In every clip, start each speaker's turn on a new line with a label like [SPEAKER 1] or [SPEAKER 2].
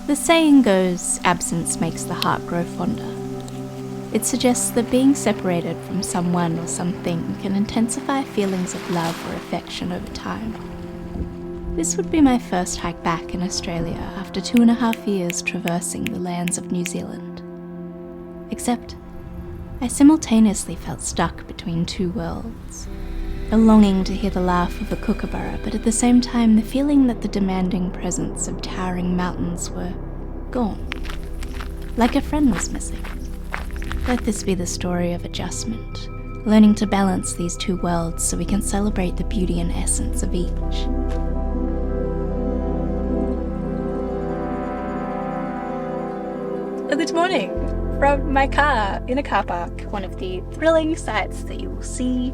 [SPEAKER 1] The saying goes, absence makes the heart grow fonder. It suggests that being separated from someone or something can intensify feelings of love or affection over time. This would be my first hike back in Australia after 2.5 years traversing the lands of New Zealand. Except, I simultaneously felt stuck between two worlds. A longing to hear the laugh of a kookaburra, but at the same time the feeling that the demanding presence of towering mountains were gone. Like a friend was missing. Let this be the story of adjustment, learning to balance these two worlds so we can celebrate the beauty and essence of each. Good morning from my car in a car park, one of the thrilling sights that you will see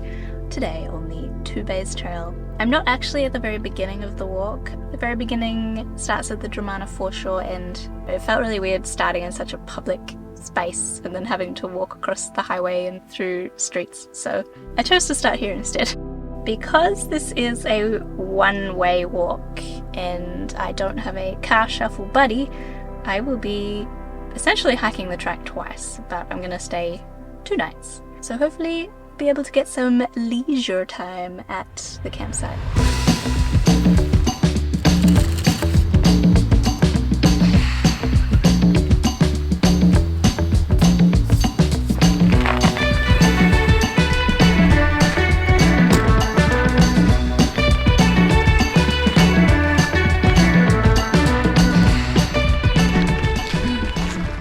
[SPEAKER 1] today on the Two Bays Trail. I'm not actually at the very beginning of the walk. The very beginning starts at the Dromana Foreshore, and it felt really weird starting in such a public space and then having to walk across the highway and through streets, so I chose to start here instead. Because this is a one-way walk and I don't have a car shuffle buddy, I will be essentially hiking the track twice, but I'm gonna stay 2 nights. So hopefully be able to get some leisure time at the campsite.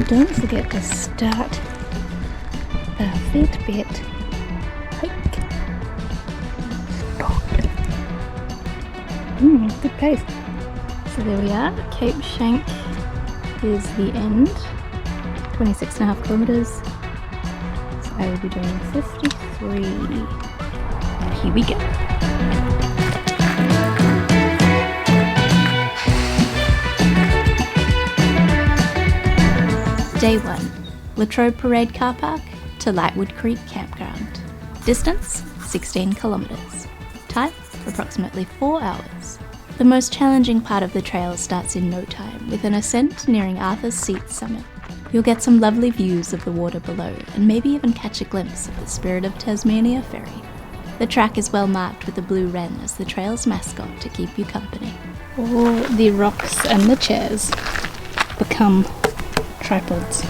[SPEAKER 1] Don't forget to start the Fitbit hike. Good pace. So there we are, Cape Schanck is the end, 26.5 kilometers. So I will be doing 53. Here we go. Day 1, Latrobe Parade Carpark to Lightwood Creek Campground. Distance, 16 kilometres. Time, approximately 4 hours. The most challenging part of the trail starts in no time, with an ascent nearing Arthur's Seat summit. You'll get some lovely views of the water below, and maybe even catch a glimpse of the Spirit of Tasmania ferry. The track is well marked with a blue wren as the trail's mascot to keep you company. All the rocks and the chairs become tripods.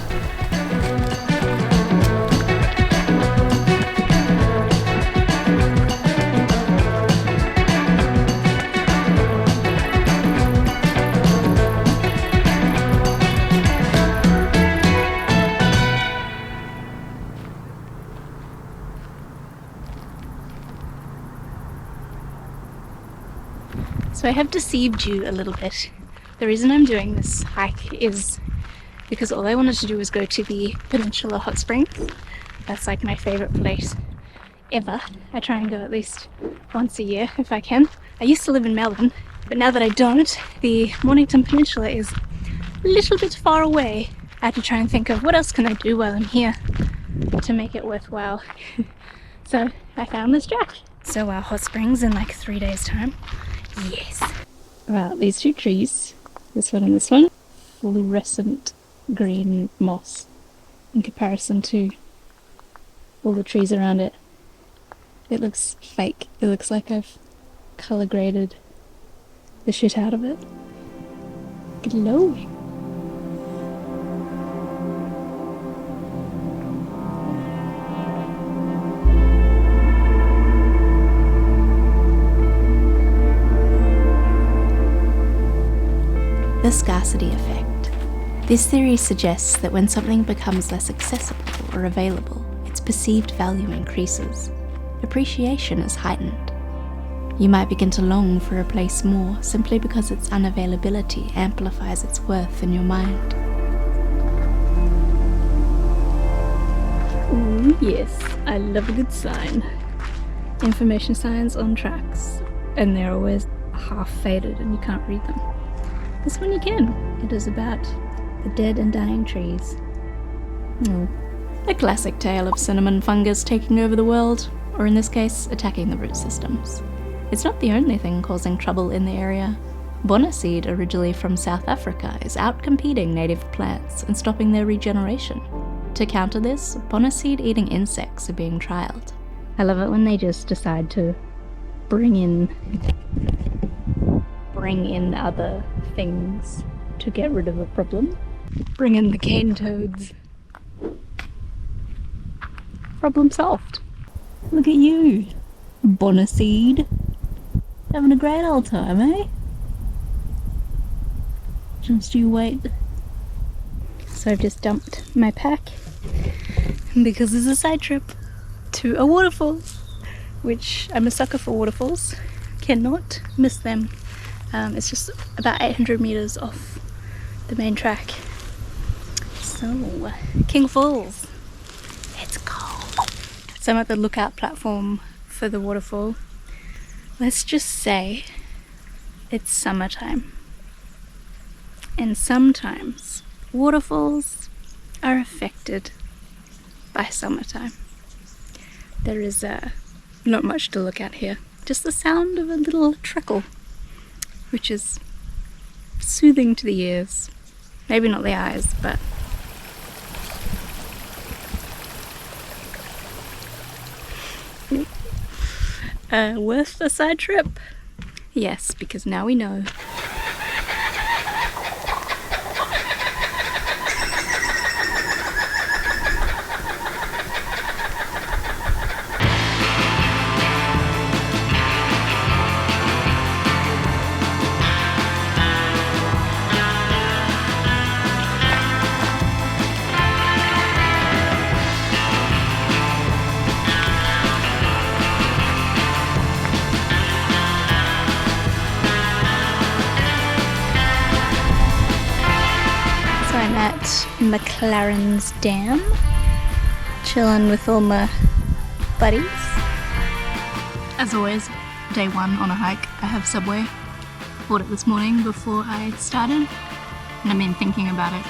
[SPEAKER 1] So I have deceived you a little bit. The reason I'm doing this hike is because all I wanted to do was go to the Peninsula hot springs. That's like my favourite place ever. I try and go at least once a year if I can. I used to live in Melbourne, but now that I don't, the Mornington Peninsula is a little bit far away. I had to try and think of what else can I do while I'm here to make it worthwhile. So I found this track. So our hot springs in like 3 days time. Yes. Well, these two trees, this one and this one, fluorescent green moss in comparison to all the trees around it. It looks fake. It looks like I've colour graded the shit out of it. Glowing. The scarcity effect. This theory suggests that when something becomes less accessible or available, its perceived value increases. Appreciation is heightened. You might begin to long for a place more simply because its unavailability amplifies its worth in your mind. Oh yes, I love a good sign. Information signs on tracks, and they're always half faded and you can't read them. This one you can. It is about the dead and dying trees. A classic tale of cinnamon fungus taking over the world, or in this case, attacking the root systems. It's not the only thing causing trouble in the area.
[SPEAKER 2] Bonner seed, originally from South Africa, is outcompeting native plants and stopping their regeneration. To counter this, bonner seed eating insects are being trialled. I love it when they just decide to bring in other things to get rid of a problem. Bring in the cane toads. Problem solved. Look at you, bonner seed. Having a great old time, eh? Just you wait. So I've just dumped my pack because there's a side trip to a waterfall, which I'm a sucker for waterfalls. Cannot miss them. It's just about 800 meters off the main track. So, King Falls. It's cold. So I'm at the lookout platform for the waterfall. Let's just say it's summertime. And sometimes waterfalls are affected by summertime. There is not much to look at here. Just the sound of a little trickle, which is soothing to the ears. Maybe not the eyes, but worth a side trip? Yes, because now we know. McLaren's Dam, chilling with all my buddies. As always, day one on a hike, I have Subway. Bought it this morning before I started, and I've been thinking about it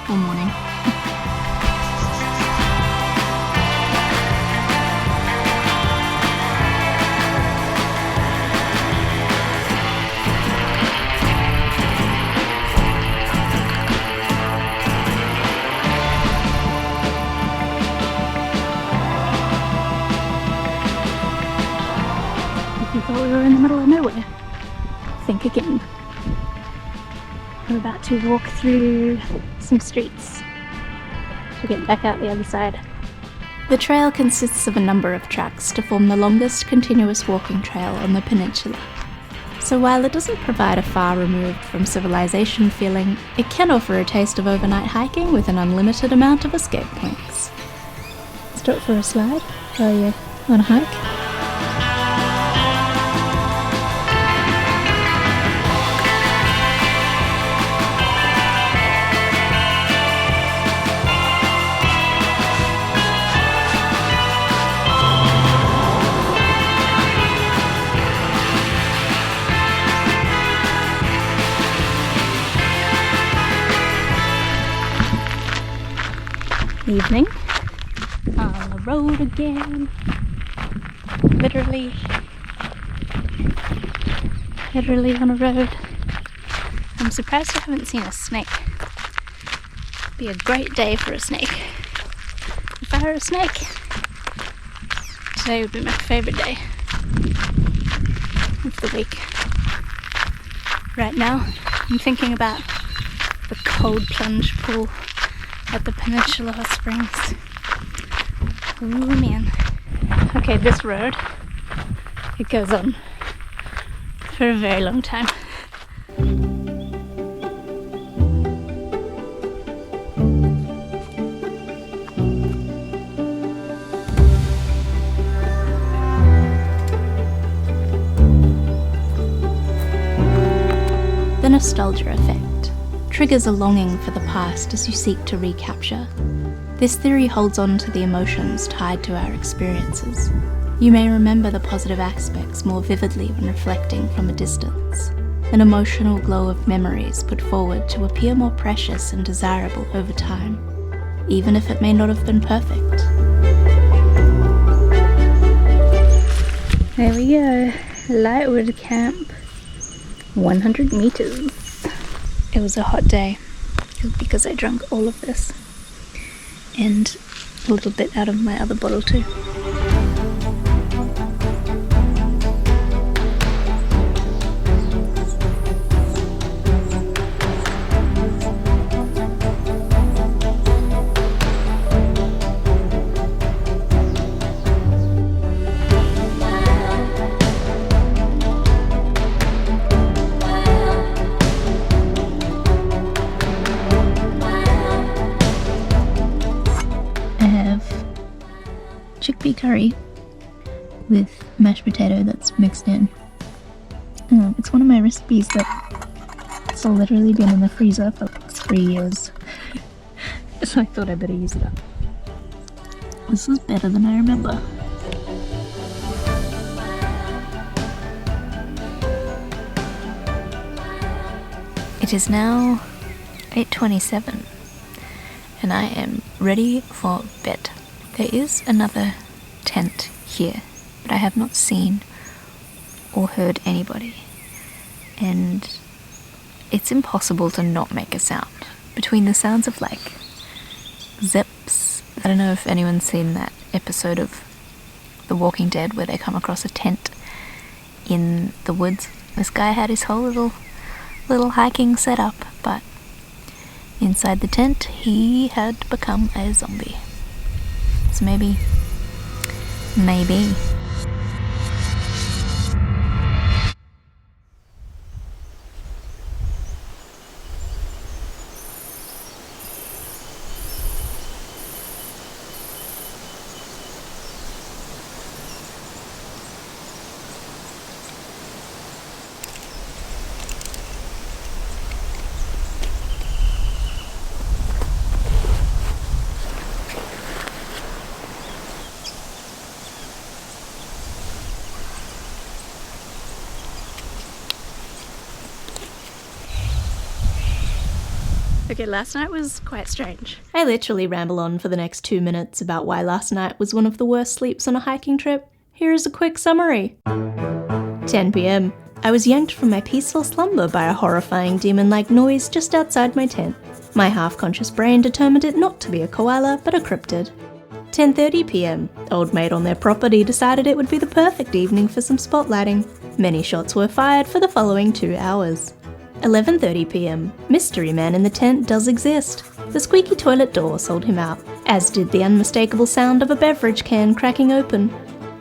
[SPEAKER 2] all morning. Thought we were in the middle of nowhere. Think again. We're about to walk through some streets to get back out the other side. The trail consists of a number of tracks to form the longest continuous walking trail on the peninsula. So while it doesn't provide a far removed from civilization feeling, it can offer a taste of overnight hiking with an unlimited amount of escape points. Let's do it for a slide. Oh yeah, on a hike. Evening on the road again. Literally on a road. I'm surprised I haven't seen a snake. It'd be a great day for a snake. If I were a snake, today would be my favourite day of the week. Right now, I'm thinking about the cold plunge pool at the Peninsula Hot Springs. Ooh man. Okay, this road, it goes on for a very long time. The nostalgia effect triggers a longing for the past as you seek to recapture. This theory holds on to the emotions tied to our experiences. You may remember the positive aspects more vividly when reflecting from a distance. An emotional glow of memories put forward to appear more precious and desirable over time, even if it may not have been perfect. There we go, Lightwood Camp. 100 meters. It was a hot day because I drank all of this and a little bit out of my other bottle too. Chickpea curry with mashed potato that's mixed in. It's one of my recipes that's literally been in the freezer for like 3 years. So I thought I better use it up. This is better than I remember. It is now 8:27 and I am ready for bed. There is another tent here, but I have not seen or heard anybody. And it's impossible to not make a sound. Between the sounds of like zips, I don't know if anyone's seen that episode of The Walking Dead where they come across a tent in the woods. This guy had his whole little hiking setup, but inside the tent he had become a zombie. So maybe. Okay, last night was quite strange. I literally ramble on for the next 2 minutes about why last night was one of the worst sleeps on a hiking trip. Here is a quick summary. 10 p.m. I was yanked from my peaceful slumber by a horrifying demon-like noise just outside my tent. My half-conscious brain determined it not to be a koala, but a cryptid. 10:30 p.m. Old mate on their property decided it would be the perfect evening for some spotlighting. Many shots were fired for the following 2 hours. 11:30 p.m. Mystery man in the tent does exist. The squeaky toilet door sold him out, as did the unmistakable sound of a beverage can cracking open.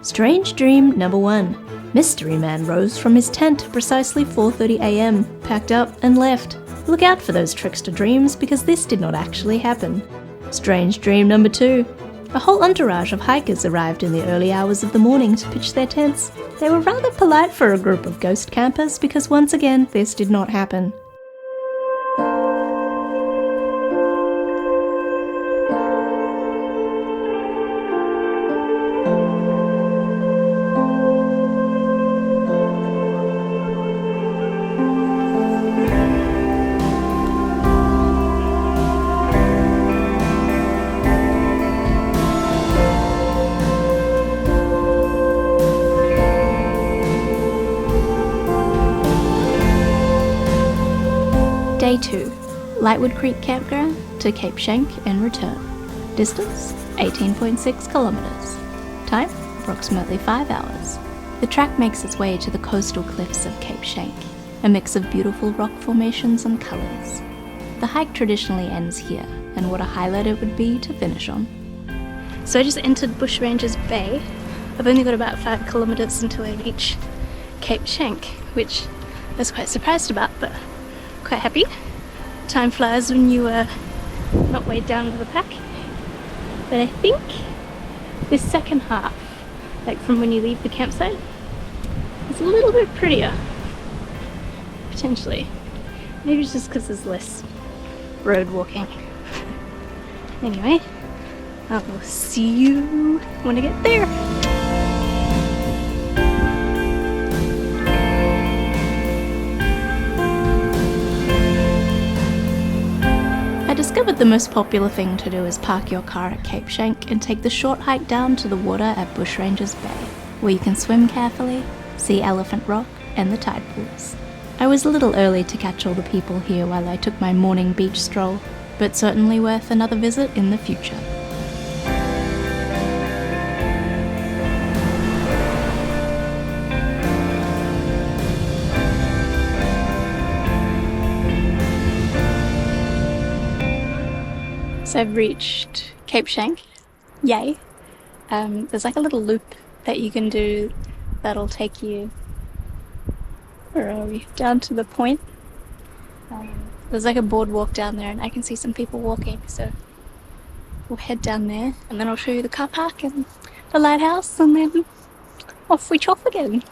[SPEAKER 2] Strange dream number 1. Mystery man rose from his tent at precisely 4:30 a.m., packed up and left. Look out for those trickster dreams because this did not actually happen. Strange dream number 2. A whole entourage of hikers arrived in the early hours of the morning to pitch their tents. They were rather polite for a group of ghost campers because once again, this did not happen. Day 2. Lightwood Creek Campground to Cape Schanck and return. Distance 18.6 kilometers. Time approximately 5 hours. The track makes its way to the coastal cliffs of Cape Schanck, a mix of beautiful rock formations and colours. The hike traditionally ends here, and what a highlight it would be to finish on. So I just entered Bushrangers Bay. I've only got about 5 kilometers until I reach Cape Schanck, which I was quite surprised about, but quite happy. Time flies when you are not weighed down with a pack. But I think this second half, like from when you leave the campsite, is a little bit prettier. Potentially. Maybe it's just because there's less road walking. Anyway, I will see you when I get there. I discovered the most popular thing to do is park your car at Cape Schanck and take the short hike down to the water at Bushrangers Bay, where you can swim carefully, see Elephant Rock and the tide pools. I was a little early to catch all the people here while I took my morning beach stroll, but certainly worth another visit in the future.
[SPEAKER 1] So I've reached Cape Schanck. Yay! There's like a little loop that you can do that'll take you, where are we? Down to the point. There's like a boardwalk down there and I can see some people walking, so we'll head down there and then I'll show you the car park and the lighthouse and then off we chop again.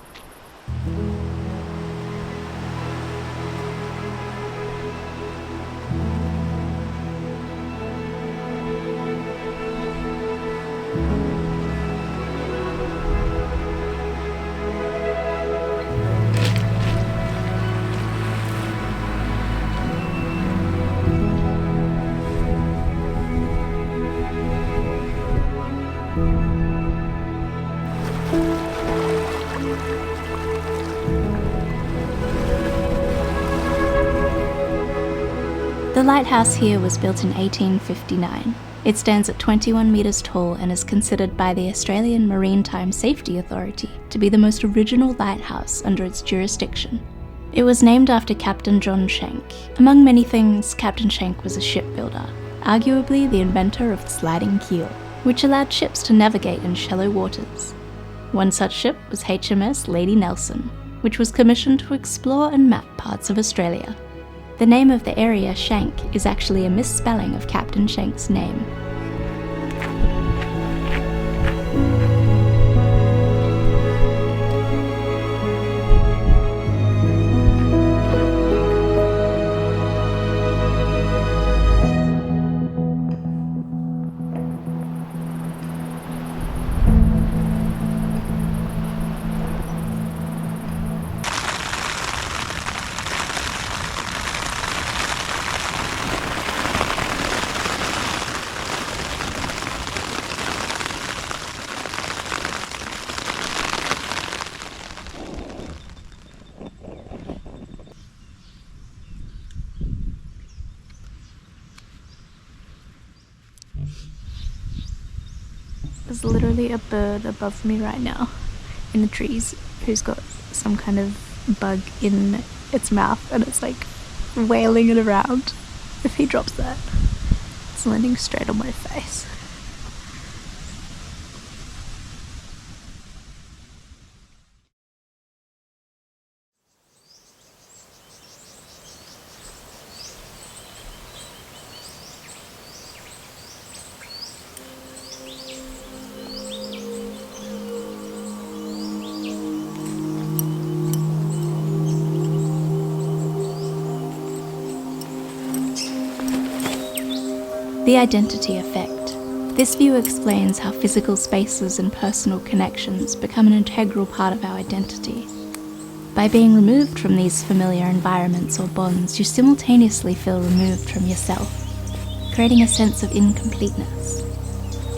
[SPEAKER 2] The lighthouse here was built in 1859. It stands at 21 metres tall and is considered by the Australian Maritime Safety Authority to be the most original lighthouse under its jurisdiction. It was named after Captain John Schanck. Among many things, Captain Schanck was a shipbuilder, arguably the inventor of the sliding keel, which allowed ships to navigate in shallow waters. One such ship was HMS Lady Nelson, which was commissioned to explore and map parts of Australia. The name of the area, Schanck, is actually a misspelling of Captain Schanck's name.
[SPEAKER 1] There's literally a bird above me right now in the trees who's got some kind of bug in its mouth and it's like wailing it around. If he drops that, it's landing straight on my face.
[SPEAKER 2] The identity effect. This view explains how physical spaces and personal connections become an integral part of our identity. By being removed from these familiar environments or bonds, you simultaneously feel removed from yourself, creating a sense of incompleteness.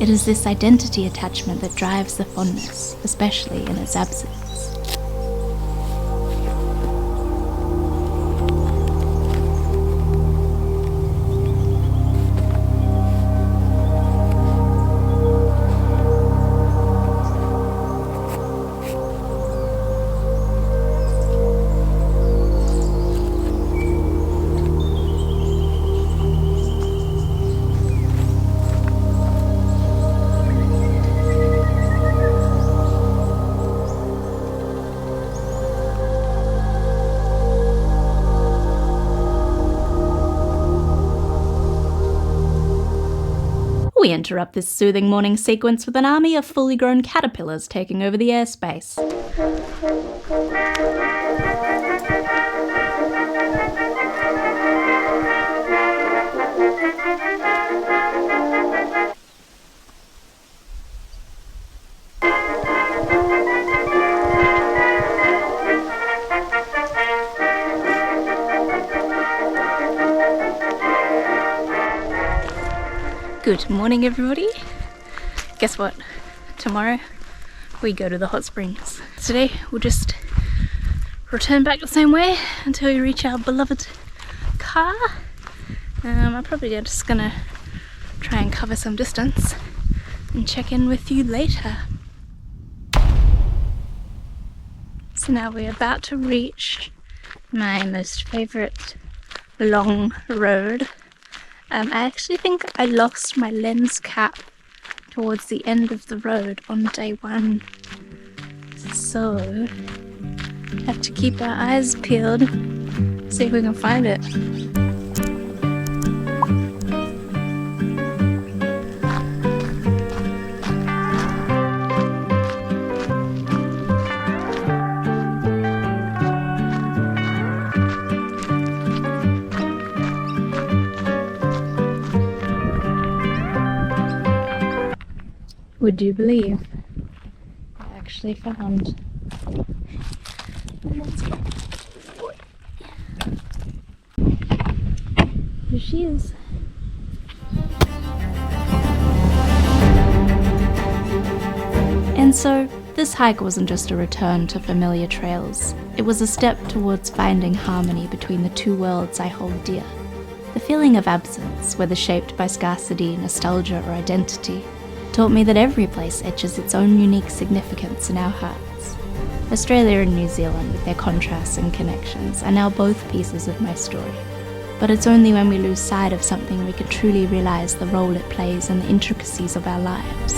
[SPEAKER 2] It is this identity attachment that drives the fondness, especially in its absence. We interrupt this soothing morning sequence with an army of fully grown caterpillars taking over the airspace.
[SPEAKER 1] Good morning, everybody. Guess what? Tomorrow we go to the hot springs. Today we'll just
[SPEAKER 2] return back the same way until we reach our beloved car. I'm probably just gonna try and cover some distance and check in with you later. So now we're about to reach my most favourite long road. I actually think I lost my lens cap towards the end of the road on day one, so have to keep our eyes peeled, see if we can find it. Would you believe I actually found here she is. And so this hike wasn't just a return to familiar trails. It was a step towards finding harmony between the two worlds I hold dear. The feeling of absence, whether shaped by scarcity, nostalgia, or identity, taught me that every place etches its own unique significance in our hearts. Australia and New Zealand, with their contrasts and connections, are now both pieces of my story. But it's only when we lose sight of something we can truly realise the role it plays in the intricacies of our lives.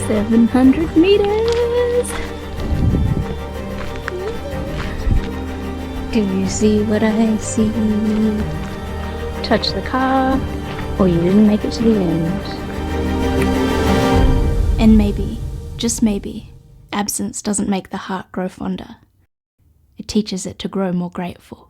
[SPEAKER 2] $700 meters! Do you see what I see? Touch the car, or you didn't make it to the end. And maybe, just maybe, absence doesn't make the heart grow fonder. It teaches it to grow more grateful.